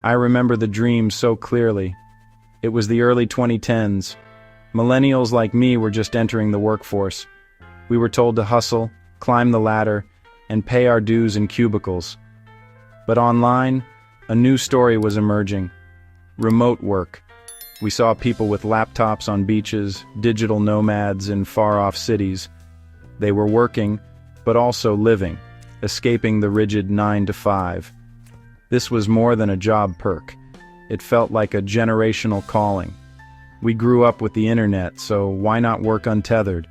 I remember the dream so clearly. It was the early 2010s. Millennials like me were just entering the workforce. We were told to hustle, climb the ladder, and pay our dues in cubicles. But online, a new story was emerging. Remote work. We saw people with laptops on beaches, digital nomads in far-off cities. They were working, but also living, escaping the rigid 9 to 5. This was more than a job perk. It felt like a generational calling. We grew up with the internet, so why not work untethered?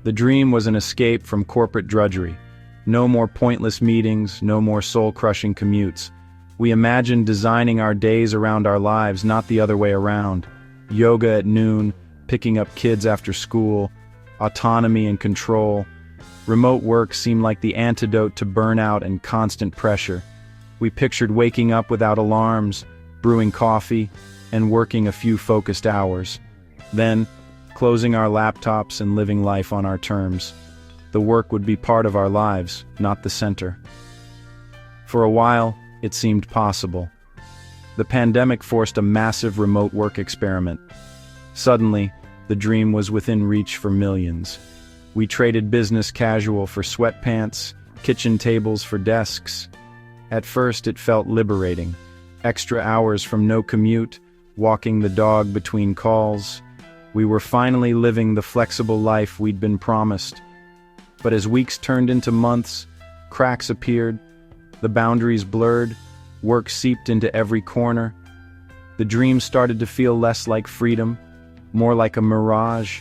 The dream was an escape from corporate drudgery. No more pointless meetings, no more soul-crushing commutes. We imagined designing our days around our lives, not the other way around. Yoga at noon, picking up kids after school, autonomy and control. Remote work seemed like the antidote to burnout and constant pressure. We pictured waking up without alarms, brewing coffee, and working a few focused hours. Then, closing our laptops and living life on our terms. The work would be part of our lives, not the center. For a while, it seemed possible. The pandemic forced a massive remote work experiment. Suddenly, the dream was within reach for millions. We traded business casual for sweatpants, kitchen tables for desks. At first, it felt liberating. Extra hours from no commute, walking the dog between calls. We were finally living the flexible life we'd been promised. But as weeks turned into months, cracks appeared, the boundaries blurred, work seeped into every corner. The dream started to feel less like freedom, more like a mirage.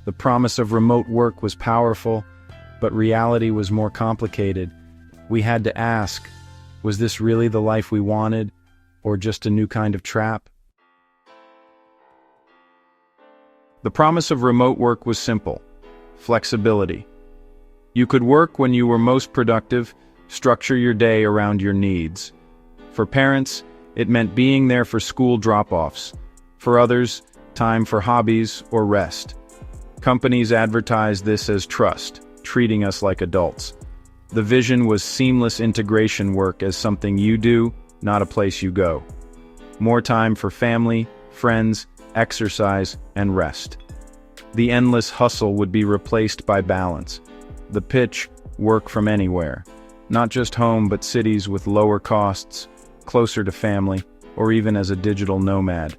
The promise of remote work was powerful, but reality was more complicated. We had to ask, was this really the life we wanted, or just a new kind of trap? The promise of remote work was simple: flexibility. You could work when you were most productive, structure your day around your needs. For parents, it meant being there for school drop-offs. For others, time for hobbies or rest. Companies advertised this as trust, treating us like adults. The vision was seamless integration work as something you do, not a place you go. More time for family, friends, exercise, and rest. The endless hustle would be replaced by balance. The pitch, work from anywhere. Not just home, but cities with lower costs, closer to family, or even as a digital nomad.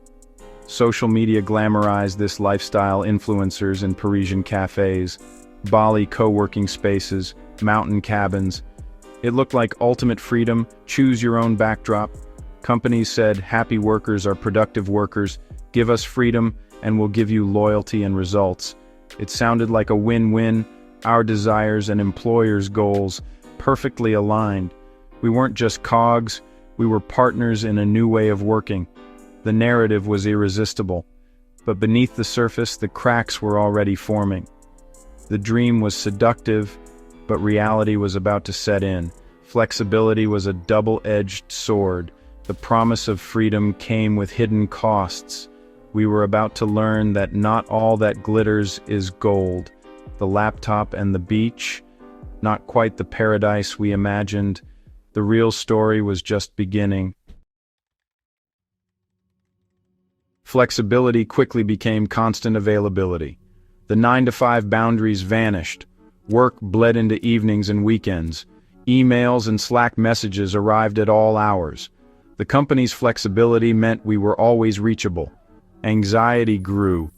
Social media glamorized this lifestyle: influencers in Parisian cafes, Bali co-working spaces, mountain cabins. It looked like ultimate freedom, choose your own backdrop. Companies said, happy workers are productive workers, give us freedom and we'll give you loyalty and results. It sounded like a win-win, our desires and employers' goals perfectly aligned. We weren't just cogs, we were partners in a new way of working. The narrative was irresistible, but beneath the surface the cracks were already forming. The dream was seductive, but reality was about to set in. Flexibility was a double-edged sword. The promise of freedom came with hidden costs. We were about to learn that not all that glitters is gold. The laptop and the beach, not quite the paradise we imagined. The real story was just beginning. Flexibility quickly became constant availability. The 9 to 5 boundaries vanished. Work bled into evenings and weekends. Emails and Slack messages arrived at all hours. The company's flexibility meant we were always reachable. Anxiety grew.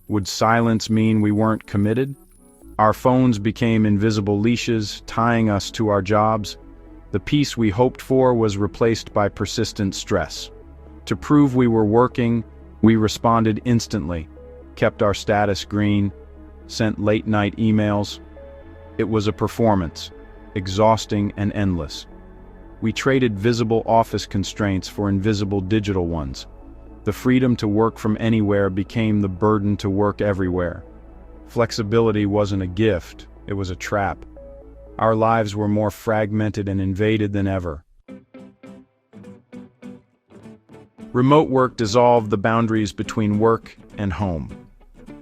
Would silence mean we weren't committed? Our phones became invisible leashes, tying us to our jobs. The peace we hoped for was replaced by persistent stress. To prove we were working, we responded instantly, kept our status green, sent late-night emails. It was a performance, exhausting and endless. We traded visible office constraints for invisible digital ones. The freedom to work from anywhere became the burden to work everywhere. Flexibility wasn't a gift, it was a trap. Our lives were more fragmented and invaded than ever. Remote work dissolved the boundaries between work and home.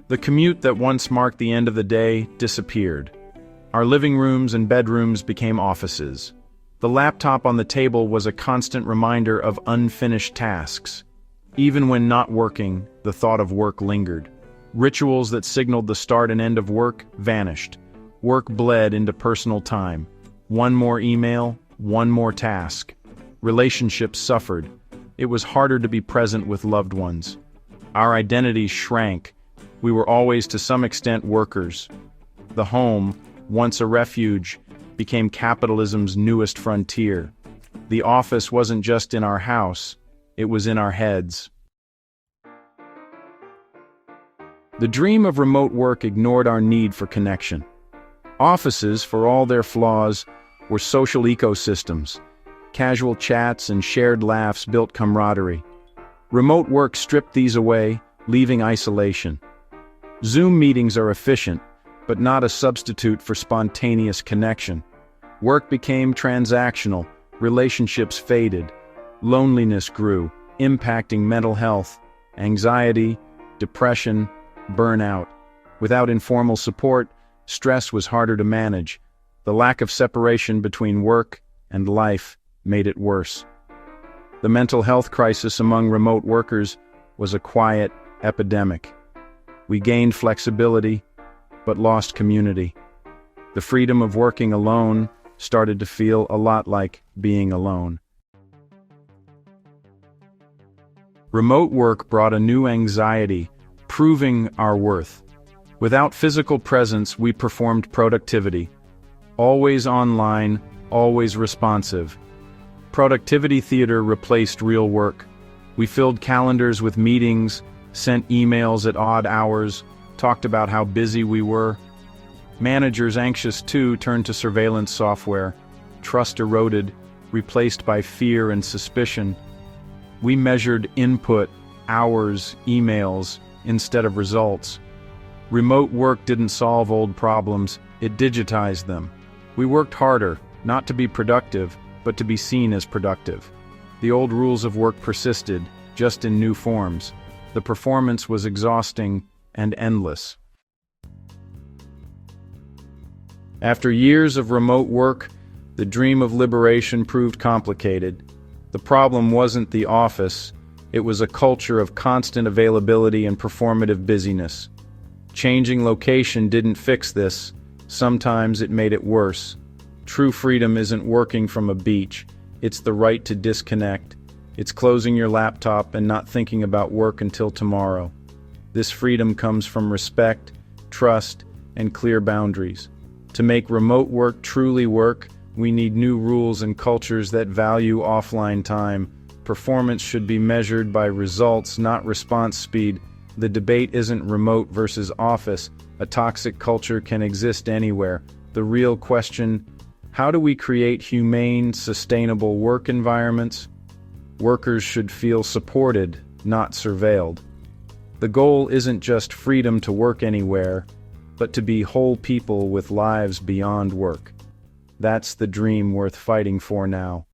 The commute that once marked the end of the day disappeared. Our living rooms and bedrooms became offices. The laptop on the table was a constant reminder of unfinished tasks. Even when not working, the thought of work lingered. Rituals that signaled the start and end of work vanished. Work bled into personal time. One more email, one more task. Relationships suffered. It was harder to be present with loved ones. Our identities shrank. We were always to some extent workers. The home, once a refuge, became capitalism's newest frontier. The office wasn't just in our house, it was in our heads. The dream of remote work ignored our need for connection. Offices, for all their flaws, were social ecosystems. Casual chats and shared laughs built camaraderie. Remote work stripped these away, leaving isolation. Zoom meetings are efficient, but not a substitute for spontaneous connection. Work became transactional, relationships faded, loneliness grew, impacting mental health, anxiety, depression, burnout. Without informal support, stress was harder to manage. The lack of separation between work and life made it worse. The mental health crisis among remote workers was a quiet epidemic. We gained flexibility, but lost community. The freedom of working alone started to feel a lot like being alone. Remote work brought a new anxiety, proving our worth. Without physical presence, we performed productivity. Always online, always responsive. Productivity theater replaced real work. We filled calendars with meetings, sent emails at odd hours, talked about how busy we were. Managers, anxious too, turned to surveillance software. Trust eroded, replaced by fear and suspicion. We measured input, hours, emails, instead of results. Remote work didn't solve old problems, it digitized them. We worked harder, not to be productive, but to be seen as productive. The old rules of work persisted, just in new forms. The performance was exhausting and endless. After years of remote work, the dream of liberation proved complicated. The problem wasn't the office, it was a culture of constant availability and performative busyness. Changing location didn't fix this, sometimes it made it worse. True freedom isn't working from a beach, it's the right to disconnect. It's closing your laptop and not thinking about work until tomorrow. This freedom comes from respect, trust, and clear boundaries. To make remote work truly work, we need new rules and cultures that value offline time. Performance should be measured by results, not response speed. The debate isn't remote versus office. A toxic culture can exist anywhere. The real question: how do we create humane, sustainable work environments? Workers should feel supported, not surveilled. The goal isn't just freedom to work anywhere, but to be whole people with lives beyond work. That's the dream worth fighting for now.